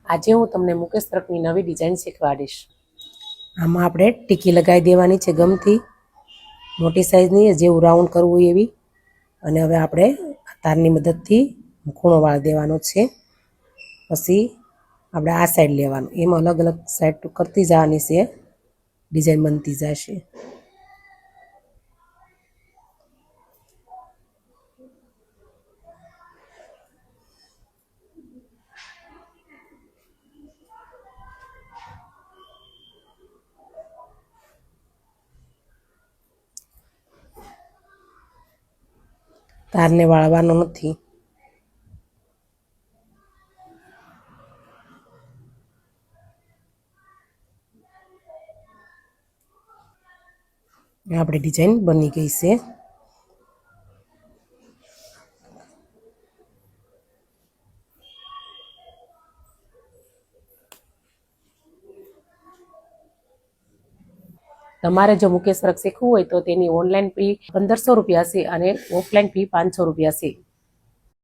આજે હું તમને મુકેશ વર્કની નવી ડિઝાઇન શીખવાડીશ। આમાં આપણે ટીકી લગાવી દેવાની છે ગમથી, મોટી સાઈઝની, જેવું રાઉન્ડ કરવું એવી। અને હવે આપણે તારની મદદથી ખૂણો વાળી દેવાનો છે। પછી આપણે આ સાઈડ લેવાનું, એમાં અલગ અલગ સાઈડ કરતી જવાની છે, ડિઝાઇન બનતી જશે। તારને વાળવાનો નથી। આપણી ડિઝાઇન બની ગઈ છે। તમારે જો મુકેશ વર્ક શીખવું હોય તો તેની ઓનલાઈન ફી 1500 રૂપિયા છે અને ઓફલાઈન ફી 500 રૂપિયા છે।